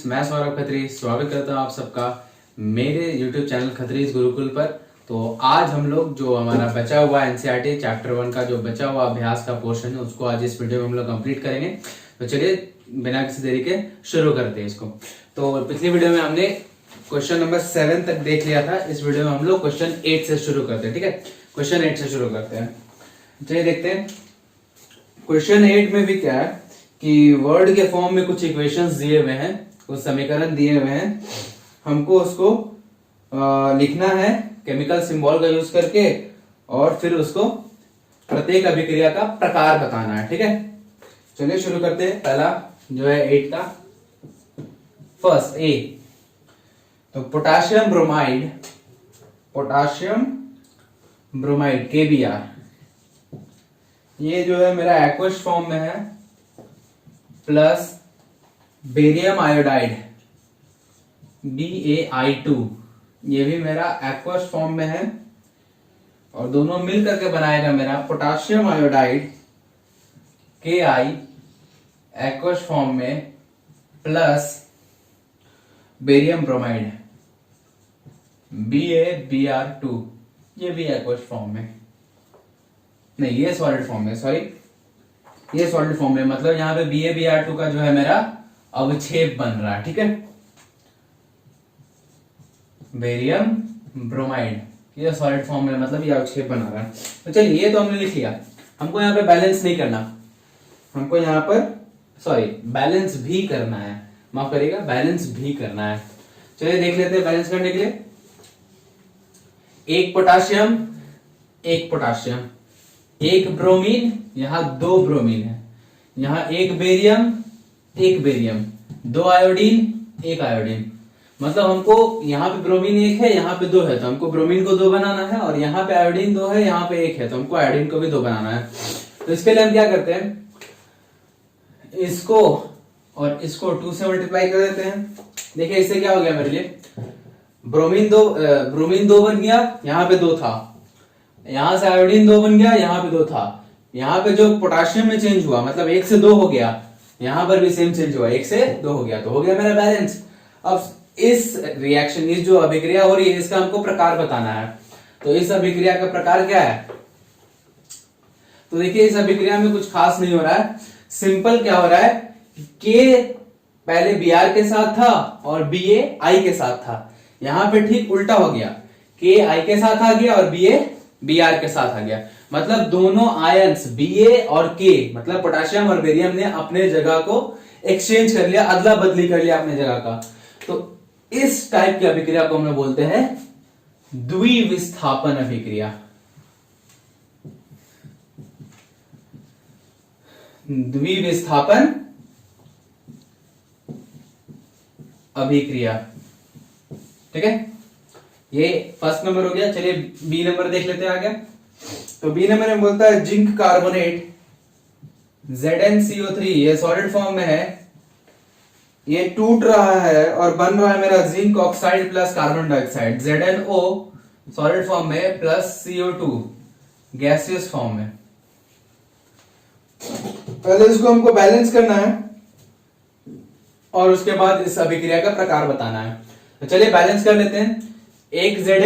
मैं सौरभ खत्री स्वागत करता हूँ आप सबका मेरे YouTube चैनल खत्रीज गुरुकुल पर। तो आज हम लोग जो हमारा बचा हुआ एनसीईआरटी चैप्टर 1 का जो बचा हुआ अभ्यास का पोर्शन है उसको आज इस वीडियो में हम लोग कंप्लीट करेंगे। तो चलिए बिना किसी देरी के शुरू करते हैं इसको। तो पिछली वीडियो में हमने क्वेश्चन नंबर 7 तक देख लिया था। इस वीडियो में हम लोग क्वेश्चन 8 से शुरू करते हैं। ठीक है, क्वेश्चन 8 से शुरू करते हैं। चलिए देखते हैं क्वेश्चन 8 में भी क्या है कि वर्ड के फॉर्म में कुछ इक्वेशंस दिए हुए हैं, कुछ समीकरण दिए हुए हैं, हमको उसको लिखना है केमिकल सिंबल का यूज करके और फिर उसको प्रत्येक अभिक्रिया का प्रकार बताना है। ठीक है, चलिए शुरू करते हैं। पहला जो है 8 का फर्स्ट ए, तो पोटाशियम ब्रोमाइड KBr, ये जो है मेरा एक्वस फॉर्म में है, प्लस बेरियम आयोडाइड BaI2, ये भी मेरा एक्वस फॉर्म में है और दोनों मिल करके बनाएगा मेरा potassium iodide Ki aqueous form में प्लस बेरियम ब्रोमाइड BaBr2, ये भी एक्वस फॉर्म में, नहीं ये सॉलिड फॉर्म में, सॉरी ये सॉलिड फॉर्म में, मतलब यहाँ पे BaBr2 का जो है मेरा अवक्षेप बन रहा है। ठीक है, बेरियम ब्रोमाइड ये सॉलिड फॉर्म में, मतलब ये अवक्षेप बना रहा है। तो चलिए ये तो हमने लिख लिया। हमको यहाँ पे बैलेंस नहीं करना, हमको यहाँ पर सॉरी बैलेंस भी करना है, माफ करिएगा बैलेंस भी करना है। चलिए देख लेते हैं बैलेंस करने के लिए। एक पोटाशियम एक ब्रोमीन, यहाँ 2 ब्रोमीन है, यहाँ एक बेरियम, 2 आयोडीन 1 आयोडीन, मतलब हमको यहाँ पे ब्रोमीन 1 है, यहाँ पे 2 है, तो हमको ब्रोमीन को 2 बनाना है, और यहाँ पे आयोडीन 2 है, यहाँ पे 1 है, तो हमको आयोडीन को भी 2 बनाना है। तो इसके लिए हम क्या करते हैं, इसको और इसको 2 से मल्टीप्लाई कर देते हैं। देखिए इससे क्या हो गया मेरे लिए, ब्रोमीन 2 बन गया, यहाँ पे 2 था, यहां से आयोडीन 2 बन गया, यहाँ पे 2 था, यहाँ पे जो पोटाशियम में चेंज हुआ मतलब 1 से 2 हो गया, यहां पर भी सेम चेंज हुआ, 1 से 2 हो गया, तो हो गया मेरा बैलेंस। अब इस रिएक्शन, इस जो अभिक्रिया हो रही है इसका हमको प्रकार बताना है। तो इस अभिक्रिया का प्रकार क्या है, तो देखिए इस अभिक्रिया में कुछ खास नहीं हो रहा है, सिंपल क्या हो रहा है, के पहले Br के साथ था और Ba I के साथ था, यहां पे ठीक उल्टा हो गया, के I के साथ आ गया और Ba Br के साथ आ गया, मतलब दोनों आयंस Ba और K, मतलब पोटाशियम और बेरियम ने अपने जगह को एक्सचेंज कर लिया, अदला बदली कर लिया अपने जगह का। तो इस टाइप की अभिक्रिया को हम लोग बोलते हैं द्विविस्थापन अभिक्रिया। द्विविस्थापन अभिक्रिया, ठीक है, ये फर्स्ट नंबर हो गया। चलिए बी नंबर देख लेते हैं आगे। तो बी नंबर में बोलता है जिंक कार्बोनेट ZnCO3, ये सॉलिड फॉर्म में है, ये टूट रहा है और बन रहा है मेरा zinc oxide plus carbon dioxide, ZnO solid form में प्लस CO2 गैसियस फॉर्म में। पहले इसको हमको बैलेंस करना है और उसके बाद इस अभिक्रिया का प्रकार बताना है। तो चलिए बैलेंस कर लेते हैं। एक Zn,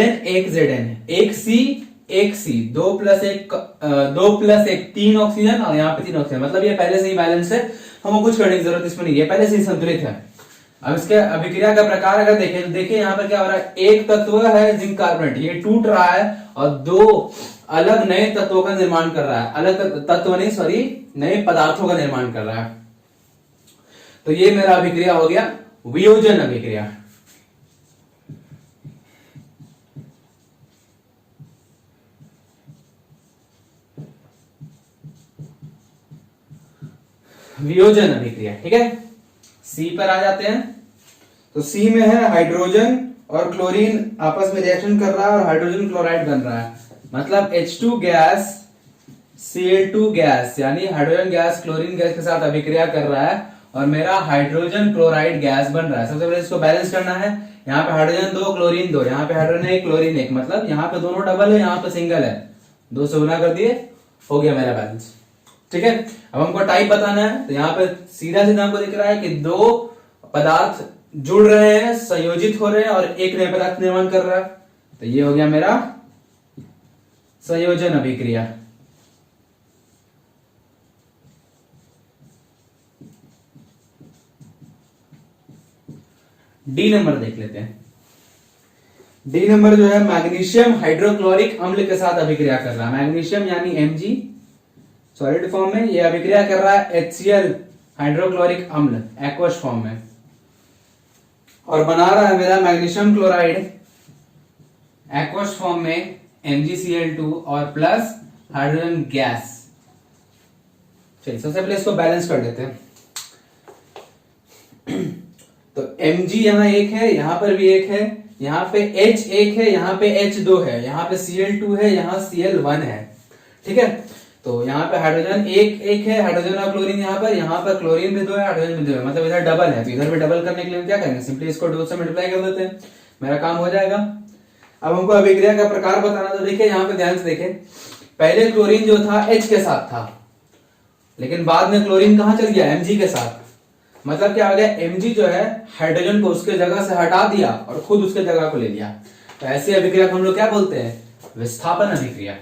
एक C, 2 प्लस 1 3 ऑक्सीजन और यहाँ पे 3 ऑक्सीजन, मतलब ये पहले से ही बैलेंस है, हमको कुछ करने की जरूरत इसमें नहीं है, पहले से ही संतुलित है। अब इसके अभिक्रिया का प्रकार अगर देखें तो देखिए यहाँ पर क्या हो रहा है, एक तत्व है जिंक कार्बोनेट, ये टूट रहा है और 2 अलग नए तत्वों का निर्माण कर रहा है, अलग तत्व नहीं सॉरी नए पदार्थों का निर्माण कर रहा है। तो ये मेरा अभिक्रिया हो गया वियोजन अभिक्रिया। वियोजन अभिक्रिया, ठीक है। सी पर आ जाते हैं। तो सी में है हाइड्रोजन और क्लोरीन आपस में रिएक्शन कर रहा है और हाइड्रोजन क्लोराइड बन रहा है, मतलब H2 गैस Cl2 गैस, यानी हाइड्रोजन गैस क्लोरीन गैस के साथ अभिक्रिया कर रहा है और मेरा हाइड्रोजन क्लोराइड गैस बन रहा है। सबसे पहले इसको बैलेंस करना है, यहाँ पे हाइड्रोजन 2 क्लोरीन 2, यहाँ पे हाइड्रोजन 1 क्लोरीन 1, मतलब यहाँ पे दोनों डबल है, यहाँ पे सिंगल है, 2 से गुना कर दिए, हो गया मेरा बैलेंस। ठीक है, अब हमको टाइप बताना है, तो यहाँ पे सीधा सीधा हमको दिख रहा है कि 2 पदार्थ जुड़ रहे हैं, संयोजित हो रहे हैं और एक नए पदार्थ निर्माण कर रहा है। तो ये हो गया मेरा संयोजन अभिक्रिया। डी नंबर देख लेते हैं। डी नंबर जो है मैग्नीशियम हाइड्रोक्लोरिक अम्ल के साथ अभिक्रिया कर रहा है। मैग्नीशियम यानी Mg सॉलिड फॉर्म में, ये अभिक्रिया कर रहा है HCl हाइड्रोक्लोरिक अम्ल एक्वस फॉर्म में, और बना रहा है मेरा मैग्नीशियम क्लोराइड एक्वस फॉर्म में MgCl2 और प्लस हाइड्रोजन गैस। चलिए सबसे पहले इसको बैलेंस कर देते हैं। तो Mg यहां एक है, यहां पर भी एक है, यहां पे H एक है, यहां पे H2 है, यहां पे Cl2 है, यहां Cl1 है। ठीक है, तो यहाँ पे हाइड्रोजन एक है, हाइड्रोजन और क्लोरीन यहाँ पर क्लोरीन भी 2 है, हाइड्रोजन भी 2 है, मतलब इधर डबल है। तो इधर भी डबल करने के लिए क्या करेंगे, सिंपली इसको 2 से मल्टीप्लाई कर देते हैं, मेरा काम हो जाएगा। अब हमको अभिक्रिया का प्रकार बताना, तो देखिए यहाँ पे ध्यान से देखें, पहले क्लोरीन जो था H के साथ था, लेकिन बाद में क्लोरीन कहां चल गया, Mg के साथ। मतलब क्या हो गया, Mg जो है हाइड्रोजन को उसके जगह से हटा दिया और खुद उसके जगह को ले लिया। तो ऐसी अभिक्रिया को हम लोग क्या बोलते हैं, विस्थापन अभिक्रिया।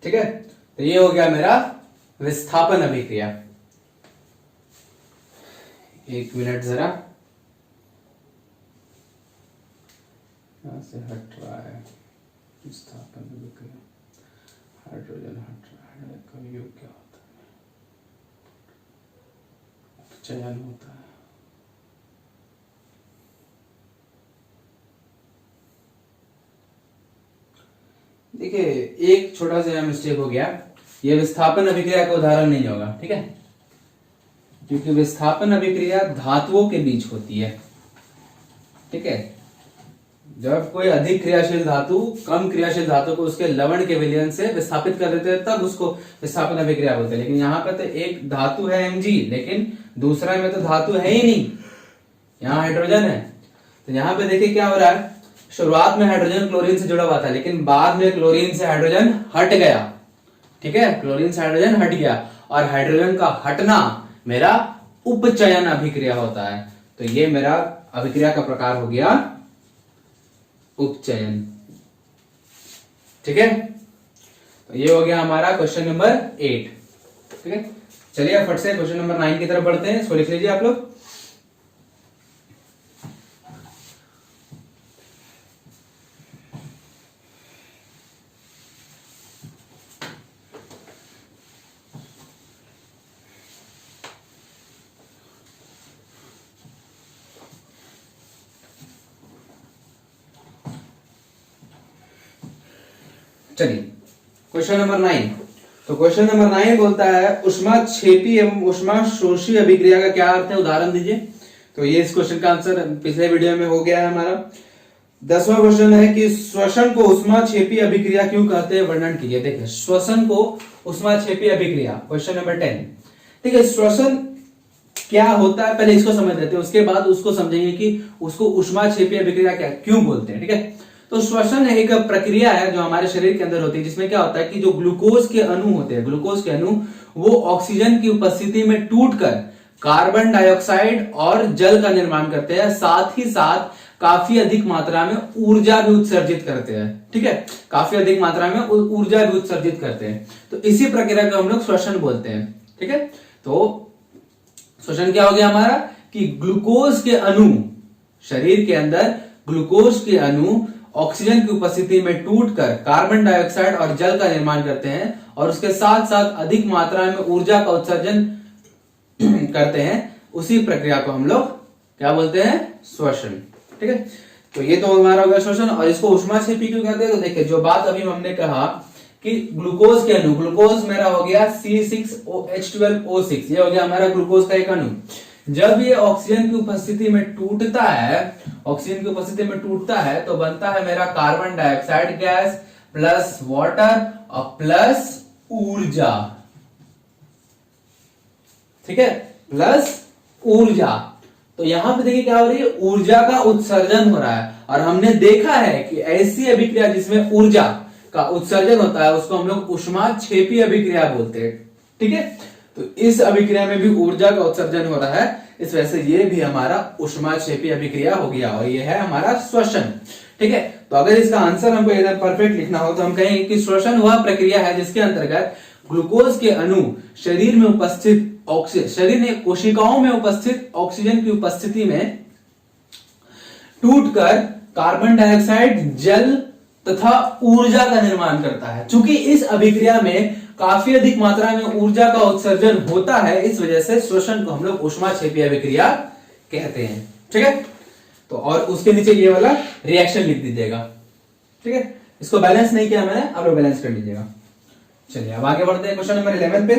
ठीक है, तो ये हो गया मेरा विस्थापन अभिक्रिया। एक मिनट जरा, यहां से हट रहा है विस्थापन अभिक्रिया, हाइड्रोजन हट रहा है, कभी योग क्या होता है, चयन होता है। देखिए एक छोटा सा मिस्टेक हो गया, ये विस्थापन अभिक्रिया का उदाहरण नहीं होगा। ठीक है, क्योंकि विस्थापन अभिक्रिया धातुओं के बीच होती है। ठीक है, जब कोई अधिक क्रियाशील धातु कम क्रियाशील धातु को उसके लवण के विलयन से विस्थापित कर देते हैं, तब उसको विस्थापन अभिक्रिया बोलते हैं। लेकिन यहाँ पे तो एक धातु है Mg, लेकिन दूसरा में तो धातु है ही नहीं, यहाँ हाइड्रोजन है। तो यहाँ पे देखिए क्या हो रहा है, शुरुआत में हाइड्रोजन क्लोरीन से जुड़ा हुआ था, लेकिन बाद में क्लोरीन से हाइड्रोजन हट गया। ठीक है, क्लोरीन से हाइड्रोजन हट गया, और हाइड्रोजन का हटना मेरा उपचयन अभिक्रिया होता है। तो ये मेरा अभिक्रिया का प्रकार हो गया उपचयन। ठीक है, तो ये हो गया हमारा क्वेश्चन नंबर 8। ठीक है, चलिए फट से क्वेश्चन नंबर 9 की तरफ बढ़ते हैं। इसको लिख लीजिए आप लोग। चलिए क्वेश्चन नंबर 9। तो क्वेश्चन नंबर 9 बोलता है ऊष्माक्षेपी एवं ऊष्माशोषी अभिक्रिया का क्या अर्थ है, उदाहरण दीजिए। तो ये इस क्वेश्चन का आंसर पिछले वीडियो में हो गया है हमारा। 10वां क्वेश्चन है कि श्वसन को ऊष्माक्षेपी अभिक्रिया क्यों कहते हैं, वर्णन कीजिए। देखिए श्वसन को ऊष्माक्षेपी अभिक्रिया, क्वेश्चन नंबर 10। ठीक है, श्वसन क्या होता है पहले इसको समझ लेते हैं, उसके बाद उसको समझेंगे कि उसको ऊष्माक्षेपी अभिक्रिया क्या क्यों बोलते हैं। ठीक है, तो श्वसन एक प्रक्रिया है जो हमारे शरीर के अंदर होती है, जिसमें क्या होता है कि जो ग्लूकोज के अणु होते हैं, ग्लूकोज के अणु वो ऑक्सीजन की उपस्थिति में टूटकर कार्बन डाइऑक्साइड और जल का निर्माण करते हैं, साथ ही साथ काफी अधिक मात्रा में ऊर्जा भी उत्सर्जित करते हैं। ठीक है, काफी अधिक मात्रा में ऊर्जा भी उत्सर्जित करते हैं। तो इसी प्रक्रिया को हम लोग श्वसन बोलते हैं। ठीक है, तो श्वसन क्या हो गया हमारा कि ग्लूकोज के अणु, शरीर के अंदर ग्लूकोज के अणु ऑक्सीजन की उपस्थिति में टूटकर कार्बन डाइऑक्साइड और जल का निर्माण करते हैं, और उसके साथ साथ अधिक मात्रा में ऊर्जा का उत्सर्जन करते हैं। उसी प्रक्रिया को हम लोग क्या बोलते हैं, श्वसन। ठीक है, तो ये तो हमारा हो गया श्वसन। और इसको ऊष्माक्षेपी क्यों कहते हैं, तो देखिए जो बात अभी हमने कहा कि ग्लूकोज के अणु, ग्लूकोज मेरा हो गया C6H12O6, ये हो गया हमारा ग्लूकोज का एक अणु। जब ये ऑक्सीजन की उपस्थिति में टूटता है, ऑक्सीजन की उपस्थिति में टूटता है, तो बनता है मेरा carbon dioxide gas plus water और प्लस ऊर्जा। ठीक है, प्लस ऊर्जा। तो यहां पे देखिए क्या हो रही है, ऊर्जा का उत्सर्जन हो रहा है। और हमने देखा है कि ऐसी अभिक्रिया जिसमें ऊर्जा का उत्सर्जन होता है उसको हम लोग ऊष्माक्षेपी अभिक्रिया बोलते हैं। ठीक है, तो इस अभिक्रिया में भी ऊर्जा का उत्सर्जन हो रहा है, इस वजह से ये भी हमारा ऊष्माक्षेपी अभिक्रिया हो गया और ये है हमारा श्वसन। ठीक है, तो अगर इसका आंसर हमको एकदम परफेक्ट लिखना हो तो हम कहेंगे कि श्वसन वह प्रक्रिया है जिसके अंतर्गत ग्लूकोज के अणु शरीर में उपस्थित शरीर में कोशिकाओं में उपस्थित ऑक्सीजन की उपस्थिति में टूटकर कार्बन डाइऑक्साइड, जल तथा ऊर्जा का निर्माण करता है। चूंकि इस अभिक्रिया में काफी अधिक मात्रा में ऊर्जा का उत्सर्जन होता है, इस वजह से श्वसन को हम लोग ऊष्माक्षेपी अभिक्रिया कहते हैं। ठीक है, तो और उसके नीचे ये वाला रिएक्शन लिख दीजिएगा। ठीक है, इसको बैलेंस नहीं किया मैंने, आप लोग बैलेंस कर लीजिएगा। चलिए अब आगे बढ़ते हैं क्वेश्चन नंबर 11 पे।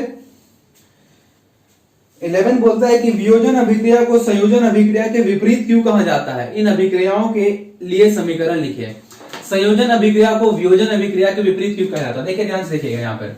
11 बोलता है कि वियोजन अभिक्रिया को संयोजन अभिक्रिया के विपरीत क्यों कहा जाता है? इन अभिक्रियाओं के लिए समीकरण लिखिए। संयोजन अभिक्रिया को वियोजन अभिक्रिया के विपरीत क्यों कहा जाता है? देखिए ध्यान से देखिएगा यहाँ पर।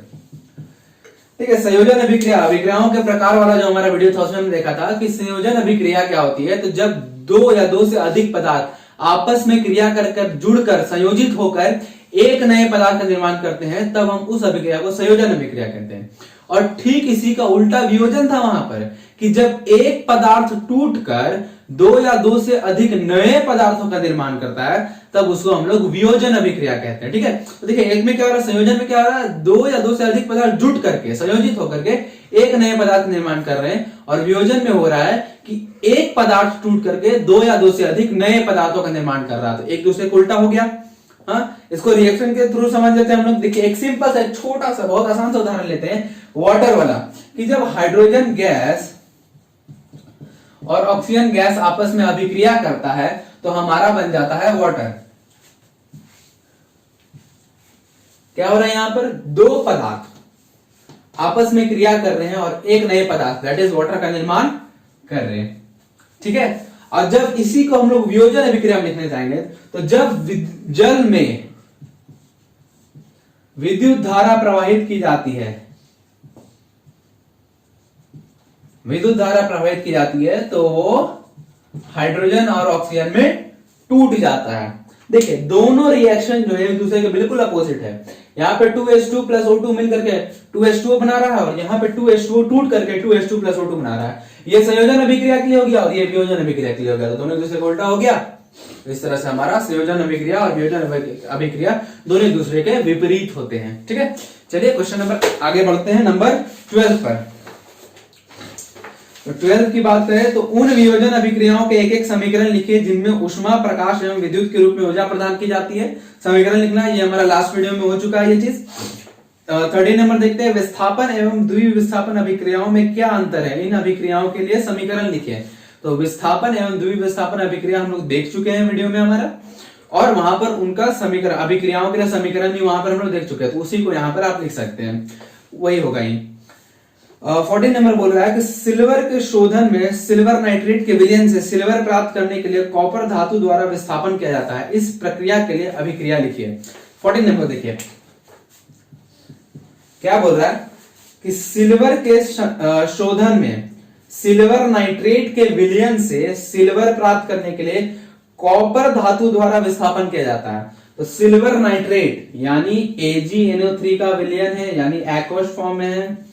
ठीक है, संयोजन अभिक्रिया अभिक्रियाओं के प्रकार वाला जो हमारा वीडियो था उसमें हमने देखा था कि संयोजन अभिक्रिया क्या होती है। तो जब दो या दो से अधिक पदार्थ आपस में क्रिया कर जुड़कर संयोजित होकर एक नए पदार्थ का निर्माण करते हैं तब हम उस अभिक्रिया को संयोजन अभिक्रिया कहते हैं। और ठीक इसी का उल्टा वियोजन था वहां पर कि जब एक पदार्थ टूटकर दो या दो से अधिक नए पदार्थों का निर्माण करता है तब उसको हम लोग वियोजन अभिक्रिया कहते हैं। ठीक है, तो देखिए एक में क्या हो रहा है, संयोजन में क्या हो रहा है, दो या दो से अधिक पदार्थ जुट करके संयोजित होकर के एक नए पदार्थ निर्माण कर रहे हैं। और वियोजन में हो रहा है कि एक पदार्थ टूट करके दो या दो से अधिक नए पदार्थों का निर्माण कर रहा है, तो एक दूसरे को उल्टा हो गया। हाँ, इसको रिएक्शन के थ्रू समझ लेते हैं हम लोग। देखिए एक सिंपल सा छोटा सा बहुत आसान सा उदाहरण लेते हैं वाटर वाला, कि जब हाइड्रोजन गैस और ऑक्सीजन गैस आपस में अभिक्रिया करता है तो हमारा बन जाता है वाटर। क्या हो रहा है यहां पर, दो पदार्थ आपस में क्रिया कर रहे हैं और एक नए पदार्थ दैट इज वाटर का निर्माण कर रहे हैं। ठीक है, और जब इसी को हम लोग वियोजन अभिक्रिया में लिखने जाएंगे तो जब जल में विद्युत धारा प्रवाहित की जाती है, विद्युत धारा प्रवाहित की जाती है तो वो हाइड्रोजन और ऑक्सीजन में टूट जाता है। देखिए दोनों रिएक्शन जो है एक दूसरे के बिल्कुल अपोजिट है। यहाँ पे 2H2 प्लस O2 मिल करके 2H2O बना रहा है और यहाँ पे 2H2O टूट करके 2H2 प्लस O2 बना रहा है। ये संयोजन अभिक्रिया के लिए हो गया और ये वियोजन अभिक्रिया के लिए हो गया, तो दोनों एक दूसरे को उल्टा हो गया। तो इस तरह से हमारा संयोजन अभिक्रिया और वियोजन अभिक्रिया दोनों एक दूसरे के विपरीत होते हैं। ठीक है, चलिए क्वेश्चन नंबर आगे बढ़ते हैं, नंबर 12 पर। तो 12 की बात करें तो उन वियोजन अभिक्रियाओं के एक एक समीकरण लिखिए जिनमें ऊष्मा, प्रकाश एवं विद्युत के रूप में ऊर्जा प्रदान की जाती है। समीकरण लिखना है, ये हमारा लास्ट वीडियो में हो चुका है ये चीज। 13 नंबर देखते हैं, विस्थापन एवं द्विविस्थापन अभिक्रियाओं में क्या अंतर है, इन अभिक्रियाओं के लिए समीकरण लिखिए। तो विस्थापन एवं द्विविस्थापन अभिक्रिया हम लोग देख चुके हैं वीडियो में हमारा, और वहां पर उनका समीकरण अभिक्रियाओं के लिए समीकरण भी वहां पर हम लोग देख चुके हैं, तो उसी को यहाँ पर आप लिख सकते हैं, वही होगा ही। 14 नंबर बोल रहा है कि सिल्वर के शोधन में सिल्वर नाइट्रेट के विलयन से सिल्वर प्राप्त करने के लिए कॉपर धातु द्वारा विस्थापन किया जाता है, इस प्रक्रिया के लिए अभिक्रिया लिखिए। 14 नंबर देखिए क्या बोल रहा है कि सिल्वर के शोधन में सिल्वर नाइट्रेट के विलयन से सिल्वर प्राप्त करने के लिए कॉपर धातु द्वारा विस्थापन किया जाता है। तो सिल्वर नाइट्रेट यानी AgNO3 का विलयन है, यानी एक्वस फॉर्म में है,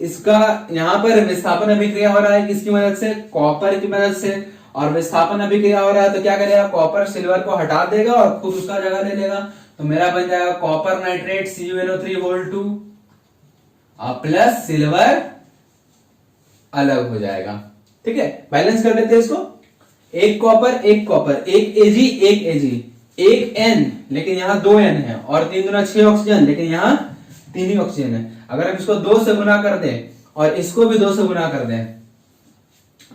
इसका यहाँ पर विस्थापन अभिक्रिया हो रहा है किसकी मदद से, कॉपर की मदद से। और विस्थापन अभिक्रिया हो रहा है तो क्या करेगा, कॉपर सिल्वर को हटा देगा और खुद उसका जगह ले लेगा, तो मेरा बन जाएगा copper nitrate CuNO3 plus silver अलग हो जाएगा। ठीक है, बैलेंस कर लेते हैं इसको, एक कॉपर एक कॉपर, एक Ag, एक N लेकिन यहाँ 2 N है, और 3 दूना 6 ऑक्सीजन लेकिन यहाँ 3 ही ऑक्सीजन है। अगर हम इसको 2 से गुना कर दें और इसको भी 2 से गुना कर दें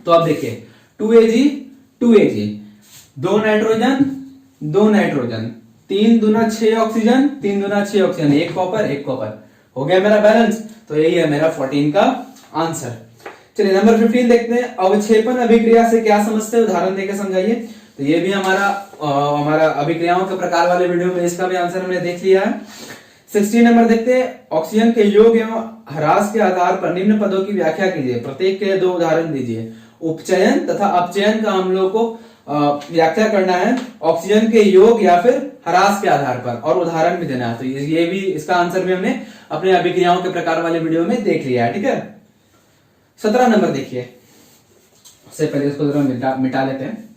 तो आप देखिए 2Ag 2 नाइट्रोजन 2 नाइट्रोजन, 3 दूना 6 ऑक्सीजन, 3 दूना 6 ऑक्सीजन, एक कॉपर हो गया मेरा बैलेंस। तो यही है मेरा 14 का आंसर। चलिए नंबर 15 देखते हैं, अवक्षेपण अभिक्रिया से क्या समझते हैं, उदाहरण देकर समझाइए। तो ये भी हमारा अभिक्रियाओं के प्रकार वाले वीडियो में इसका भी आंसर हमने देख लिया है। 16 नंबर देखते हैं, ऑक्सीजन के योग एवं ह्रास के आधार पर निम्न पदों की व्याख्या कीजिए, प्रत्येक के 2 उदाहरण दीजिए। उपचयन तथा अपचयन का हम लोग को व्याख्या करना है ऑक्सीजन के योग या फिर ह्रास के आधार पर, और उदाहरण भी देना है। तो ये भी, इसका आंसर भी हमने अपने अभिक्रियाओं के प्रकार वाले वीडियो में देख लिया है। ठीक है, 17 नंबर देखिए, उससे पहले इसको जरा मिटा लेते हैं।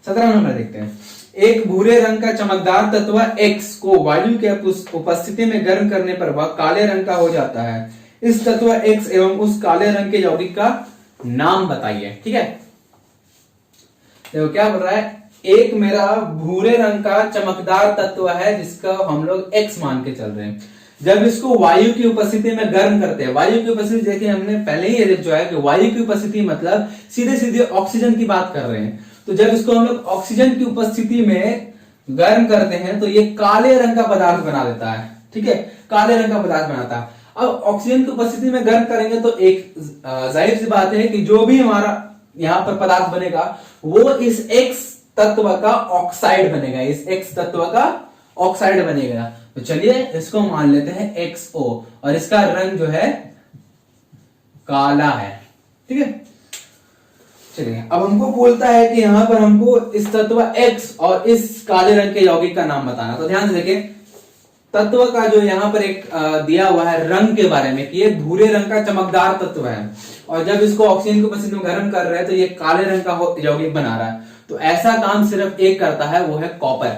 नंबर देखते हैं। एक भूरे रंग का चमकदार तत्व X को वायु के उपस्थिति में गर्म करने पर वह काले रंग का हो जाता है। इस तत्व X एवं उस काले रंग के यौगिक का नाम बताइए। ठीक है, देखो क्या बोल रहा है, एक मेरा भूरे रंग का चमकदार तत्व है जिसका हम लोग X मान के चल रहे हैं। जब इसको वायु की उपस्थिति में गर्म करते हैं, वायु की उपस्थिति देखिए हमने पहले ही देख जो है कि वायु की उपस्थिति मतलब सीधे सीधे ऑक्सीजन की बात कर रहे हैं। तो जब इसको हम लोग ऑक्सीजन की उपस्थिति में गर्म करते हैं तो ये काले रंग का पदार्थ बना देता है। ठीक है, काले रंग का पदार्थ बनाता है। अब ऑक्सीजन की उपस्थिति में गर्म करेंगे तो एक जाहिर सी बात है कि जो भी हमारा यहाँ पर पदार्थ बनेगा वो इस X तत्व का ऑक्साइड बनेगा, इस X तत्व का ऑक्साइड बनेगा। तो चलिए इसको मान लेते हैं XO, और इसका रंग जो है काला है। ठीक है, चलिए अब हमको बोलता है कि यहां पर हमको इस तत्व X और इस काले रंग के यौगिक का नाम बताना। तो ध्यान से देखिए, तत्व का जो यहाँ पर एक दिया हुआ है रंग के बारे में कि ये भूरे रंग का चमकदार तत्व है, और जब इसको ऑक्सीजन की उपस्थिति में गर्म कर रहे हैं तो ये काले रंग का यौगिक बना रहा है। तो ऐसा काम सिर्फ एक करता है, वो है कॉपर।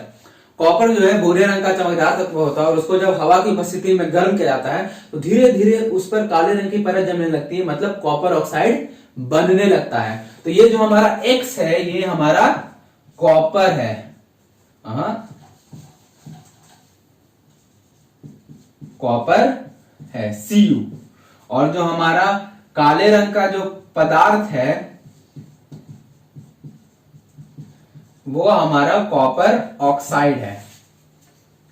कॉपर जो है भूरे रंग का चमकदार तत्व होता है, और उसको जब हवा की उपस्थिति में गर्म किया जाता है तो धीरे धीरे उस पर काले रंग की परत जमने लगती है, मतलब कॉपर ऑक्साइड बनने लगता है। तो ये जो हमारा X है ये हमारा कॉपर है, कॉपर है Cu, और जो हमारा काले रंग का जो पदार्थ है वो हमारा कॉपर ऑक्साइड है।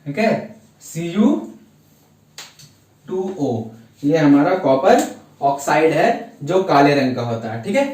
ठीक है, Cu2O, ये हमारा कॉपर ऑक्साइड है जो काले रंग का होता है। ठीक है,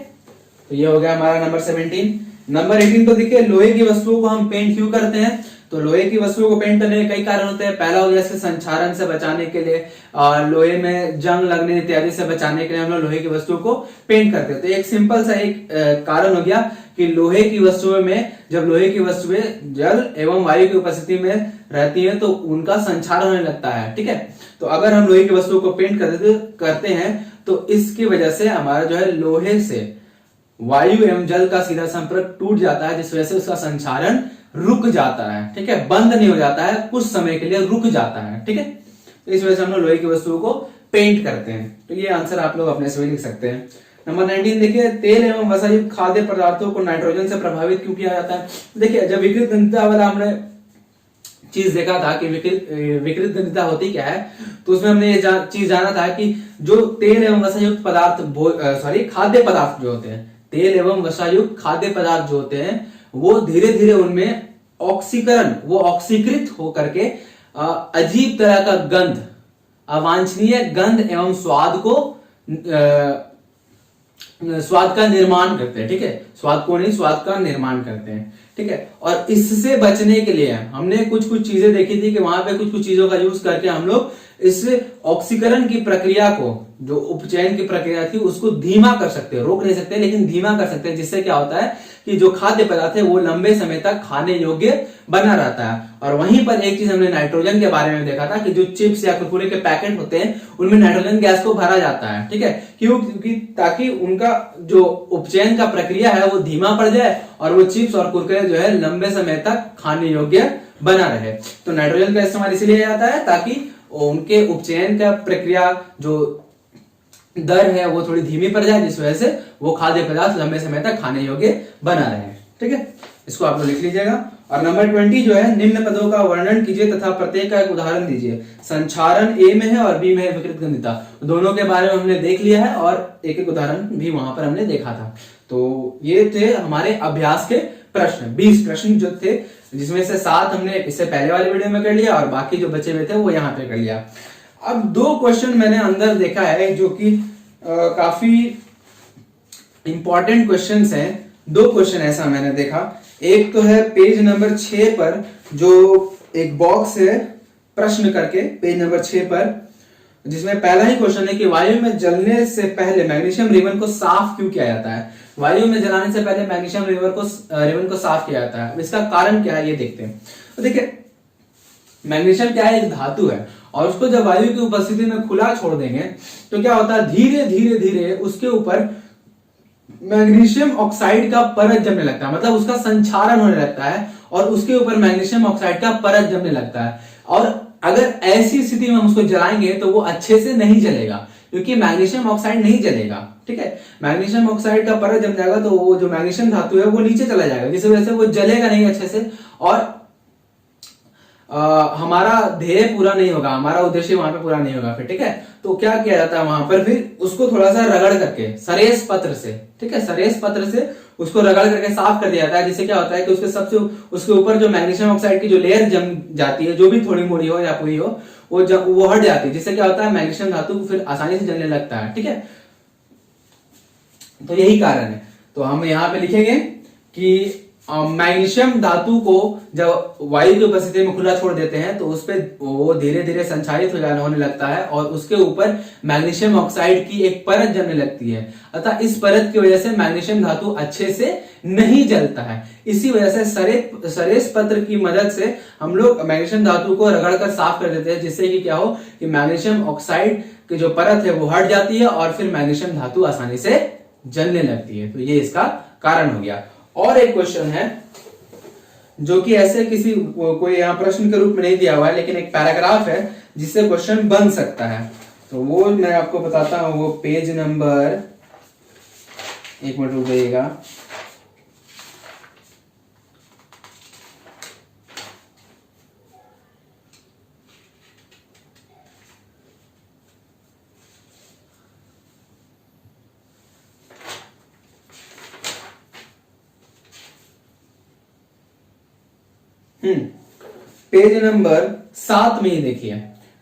तो ये हो गया हमारा नंबर 17। नंबर 18 तो देखिए, लोहे की वस्तुओं को हम पेंट क्यों करते हैं? तो लोहे की वस्तुओं को पेंट करने के कई कारण होते हैं। पहला हो गया इसके संक्षारण से बचाने के लिए, और लोहे में जंग लगने इत्यादि से बचाने के लिए हम लोग लोहे की वस्तुओं को पेंट करते हैं। तो एक सिंपल सा एक कारण हो गया कि लोहे की वस्तुओं में, जब लोहे की वस्तुएं जल एवं वायु की उपस्थिति में रहती है तो उनका संक्षारण होने लगता है। ठीक है, तो अगर हम लोहे की वस्तुओं को पेंट करते हैं तो इसकी वजह से हमारा जो है लोहे से वायु एवं जल का सीधा संपर्क टूट जाता है, जिस वजह से उसका संचारण रुक जाता है। ठीक है, बंद नहीं हो जाता है, कुछ समय के लिए रुक जाता है। ठीक है, तो इस वजह से हम लोग लोहे की वस्तुओं को पेंट करते हैं। तो ये आंसर आप लोग अपने से भी लिख सकते हैं। नंबर 19 देखिए, तेल एवं वसायुक्त खाद्य पदार्थों को नाइट्रोजन से प्रभावित क्यों किया जाता है? देखिए, जब विकृत गंधता वाला हमने चीज देखा था कि विकृत गंधता होती क्या है, तो उसमें हमने ये चीज जाना था कि जो तेल एवं वसायुक्त पदार्थ खाद्य पदार्थ जो होते हैं, तेल एवं वसायुक्त खाद्य पदार्थ जो होते हैं वो धीरे धीरे उनमें ऑक्सीकृत होकर के अजीब तरह का गंध, अवांछनीय गंध एवं स्वाद का निर्माण करते हैं। ठीक है, स्वाद को नहीं, स्वाद का निर्माण करते हैं। ठीक है, और इससे बचने के लिए हमने कुछ चीजें देखी थी कि वहां पे कुछ चीजों का यूज करके हम लोग इस ऑक्सीकरण की प्रक्रिया को, जो उपचयन की प्रक्रिया थी, उसको धीमा कर सकते हैं। रोक नहीं सकते लेकिन धीमा कर सकते हैं, जिससे क्या होता है कि जो खाद्य पदार्थ है वो लंबे समय तक खाने योग्य बना रहता है। और वहीं पर एक चीज हमने नाइट्रोजन के बारे में देखा था कि जो चिप्स या कुरकुरे के पैकेट होते हैं उनमें नाइट्रोजन गैस को भरा जाता है। ठीक है, क्योंकि ताकि उनका जो उपचयन का प्रक्रिया है वो धीमा पड़ जाए और वो चिप्स और कुरकुरे जो है लंबे समय तक खाने योग्य बना रहे। तो नाइट्रोजन का इस्तेमाल इसलिए जाता है ताकि उनके उपचयन का प्रक्रिया जो दर है वो थोड़ी धीमी पड़ जाए, जिस वजह से वो खाद्य पदार्थ लंबे समय तक खाने योग्य बना रहे। ठीक है, इसको आप लोग लिख लीजिएगा। और नंबर 20 जो है, निम्न पदों का वर्णन कीजिए तथा प्रत्येक का एक उदाहरण दीजिए। संचारण ए में है और बी में है विकृत गंधता। दोनों के बारे में हमने देख लिया है और एक एक उदाहरण भी वहां पर हमने देखा था। तो ये थे हमारे अभ्यास के प्रश्न, 20 प्रश्न जो थे, जिसमें से 7 हमने इससे पहले वाले वीडियो में कर लिया और बाकी जो बचे हुए थे वो यहाँ पे कर लिया। अब 2 क्वेश्चन मैंने अंदर देखा है जो कि काफी इंपॉर्टेंट क्वेश्चंस हैं, दो क्वेश्चन ऐसा मैंने देखा। एक तो है पेज नंबर 6 पर, जो एक बॉक्स है प्रश्न करके पेज नंबर 6 पर, जिसमें पहला ही क्वेश्चन है कि वायु में जलने से पहले मैग्नीशियम रिबन को साफ क्यों किया जाता है। वायु में जलाने से पहले मैग्नीशियम रिबन को साफ किया जाता है, इसका कारण क्या है ये देखते हैं। तो देखिए, मैग्नीशियम क्या है, एक धातु है, और उसको जब वायु की उपस्थिति में खुला छोड़ देंगे तो क्या होता है, धीरे धीरे धीरे उसके ऊपर मैग्नीशियम ऑक्साइड का परत जमने लगता है, मतलब उसका संचारण होने लगता है और उसके ऊपर मैग्नीशियम ऑक्साइड का परत जमने लगता है। और अगर ऐसी स्थिति में हम उसको जलाएंगे तो वो अच्छे से नहीं जलेगा, क्योंकि मैग्नीशियम ऑक्साइड नहीं जलेगा। ठीक है, मैग्नीशियम ऑक्साइड का परत जम जाएगा तो वो जो मैग्नीशियम धातु है वो नीचे चला जाएगा, जिस वजह से वो जलेगा नहीं अच्छे से, और हमारा ध्येय पूरा नहीं होगा, हमारा उद्देश्य वहां पे पूरा नहीं होगा फिर। ठीक है, तो क्या किया जाता है वहां पर, फिर उसको थोड़ा सा रगड़ करके सरेस पत्र से, ठीक है, सरेस पत्र से उसको रगड़ करके साफ कर दिया जाता है, जिससे क्या होता है कि उसके ऊपर जो मैग्नीशियम ऑक्साइड की जो लेयर जम जाती है, जो भी थोड़ी मोड़ी हो या पूरी हो, वो हट जाती है, जिससे क्या होता है मैग्नीशियम धातु फिर आसानी से जलने लगता है। ठीक है, तो यही कारण है। तो हम यहाँ पे लिखेंगे कि मैग्नीशियम धातु को जब वायु की उपस्थिति में खुला छोड़ देते हैं तो उस पे वो धीरे धीरे संचारित होने लगता है और उसके ऊपर मैग्नीशियम ऑक्साइड की एक परत जमने लगती है। अतः इस परत की वजह से मैग्नीशियम धातु अच्छे से नहीं जलता है। इसी वजह से सरेस पत्र की मदद से हम लोग मैग्नीशियम धातु को रगड़कर साफ कर देते हैं, जिससे कि क्या हो कि मैग्नीशियम ऑक्साइड की जो परत है वो हट जाती है और फिर मैग्नीशियम धातु आसानी से जलने लगती है। तो ये इसका कारण हो गया। और एक क्वेश्चन है जो कि ऐसे कोई यहाँ प्रश्न के रूप में नहीं दिया हुआ है, लेकिन एक पैराग्राफ है जिससे क्वेश्चन बन सकता है, तो वो मैं आपको बताता हूं। वो पेज नंबर, एक मिनट रुक जाइएगा, पेज नंबर 7 में ही देखिए,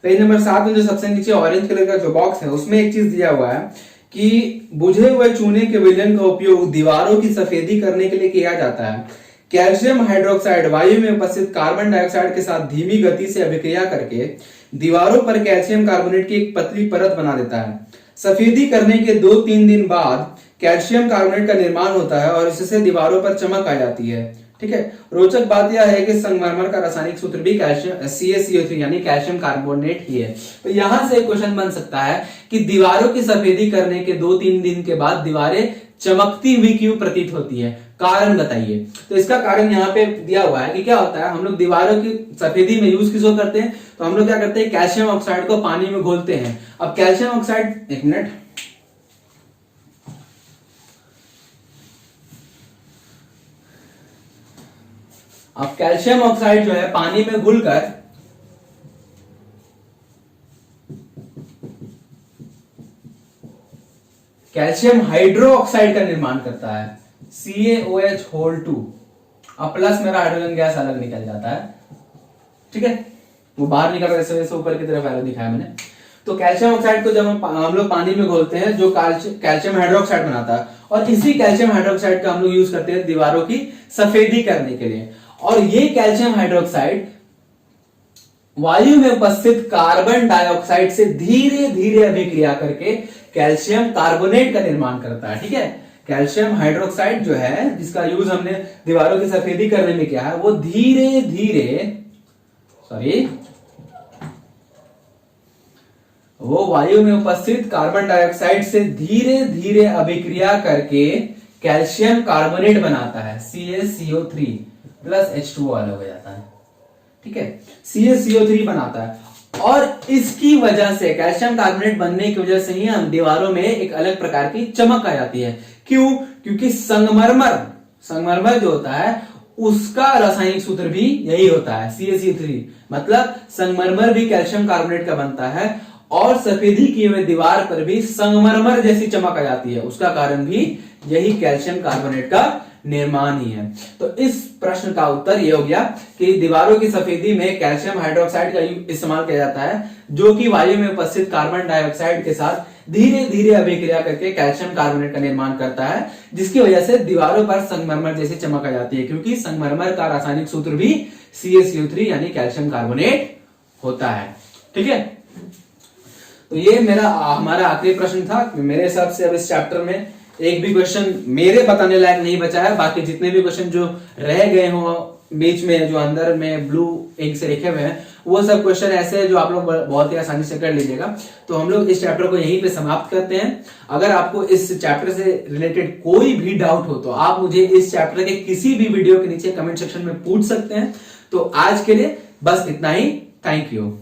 पेज नंबर 7 में जो सबसे नीचे ऑरेंज कलर का जो बॉक्स है उसमें एक चीज दिया हुआ है कि बुझे हुए चूने के विलयन का उपयोग दीवारों की सफेदी करने के लिए किया जाता है। कैल्शियम हाइड्रोक्साइड वायु में उपस्थित कार्बन डाइऑक्साइड के साथ धीमी गति से अभिक्रिया करके दीवारों पर कैल्शियम कार्बोनेट की एक पतली परत बना देता है। सफेदी करने के 2-3 दिन बाद कैल्शियम कार्बोनेट का निर्माण होता है और इससे दीवारों पर चमक आ जाती है। ठीक है, रोचक बात यह है कि संगमरमर का रासायनिक सूत्र भी कैल्शियम CaCO3 यानी कैल्शियम कार्बोनेट ही है। तो यहां से क्वेश्चन बन सकता है कि दीवारों की सफेदी करने के 2-3 दिन के बाद दीवारें चमकती हुई क्यों प्रतीत होती है, कारण बताइए। तो इसका कारण यहाँ पे दिया हुआ है कि क्या होता है, हम लोग दीवारों की सफेदी में यूज किसको करते हैं, तो हम लोग क्या करते हैं, कैल्शियम ऑक्साइड को पानी में घोलते हैं। अब कैल्शियम ऑक्साइड, एक मिनट, अब कैल्शियम ऑक्साइड जो है पानी में घुलकर कैल्शियम हाइड्रो ऑक्साइड का निर्माण करता है, CaOH2। अब प्लस मेरा हाइड्रोजन गैस अलग निकल जाता है। ठीक है, वो बाहर निकल रहा है, ऐसे ऊपर की तरफ एरो दिखाया मैंने। तो कैल्शियम ऑक्साइड को जब हम लोग पानी में घोलते हैं, जो कैल्शियम हाइड्रोक्साइड बनाता है, और इसी कैल्शियम हाइड्रोक्साइड का हम लोग यूज करते हैं दीवारों की सफेदी करने के लिए। और ये कैल्शियम हाइड्रोक्साइड वायु में उपस्थित कार्बन डाइऑक्साइड से धीरे धीरे अभिक्रिया करके कैल्शियम कार्बोनेट का निर्माण करता है। ठीक है, कैल्शियम हाइड्रोक्साइड जो है जिसका यूज हमने दीवारों की सफेदी करने में किया है, वो धीरे धीरे वो वायु में उपस्थित कार्बन डाइऑक्साइड से धीरे धीरे अभिक्रिया करके कैल्शियम कार्बोनेट बनाता है, CaCO3 प्लस H2O अलग हो जाता है। ठीक है, CaCO3 बनाता है, और इसकी वजह से कैल्शियम कार्बोनेट बनने की वजह से ही हम दीवारों में एक अलग प्रकार की चमक आ जाती है। क्यों? क्योंकि संगमरमर जो होता है उसका रासायनिक सूत्र भी यही होता है, CaCO3। मतलब संगमरमर भी कैल्शियम कार्बोनेट का बनता है और सफेदी किए हुए दीवार पर भी संगमरमर जैसी चमक आ जाती है। उसका कारण भी यही कैल्शियम कार्बोनेट का निर्माण ही है। तो इस प्रश्न का उत्तर यह हो गया कि दीवारों की सफेदी में कैल्शियम हाइड्रोक्साइड का इस्तेमाल किया जाता है, जो कि वायु में उपस्थित कार्बन डाइऑक्साइड के साथ धीरे धीरे अभिक्रिया करके कैल्शियम कार्बोनेट का निर्माण करता है, जिसकी वजह से दीवारों पर संगमरमर जैसी चमक आ जाती है, क्योंकि संगमरमर का रासायनिक सूत्र भी CaCO3 यानी कैल्शियम कार्बोनेट होता है। ठीक है, तो ये हमारा आखिरी प्रश्न था। मेरे हिसाब से अब इस चैप्टर में एक भी क्वेश्चन मेरे बताने लायक नहीं बचा है। बाकी जितने भी क्वेश्चन जो रह गए हो बीच में, जो अंदर में ब्लू इंक से लिखे हुए हैं, वो सब क्वेश्चन ऐसे हैं जो आप लोग बहुत ही आसानी से कर लीजिएगा। तो हम लोग इस चैप्टर को यहीं पे समाप्त करते हैं। अगर आपको इस चैप्टर से रिलेटेड कोई भी डाउट हो तो आप मुझे इस चैप्टर के किसी भी वीडियो के नीचे कमेंट सेक्शन में पूछ सकते हैं। तो आज के लिए बस इतना ही। Thank you.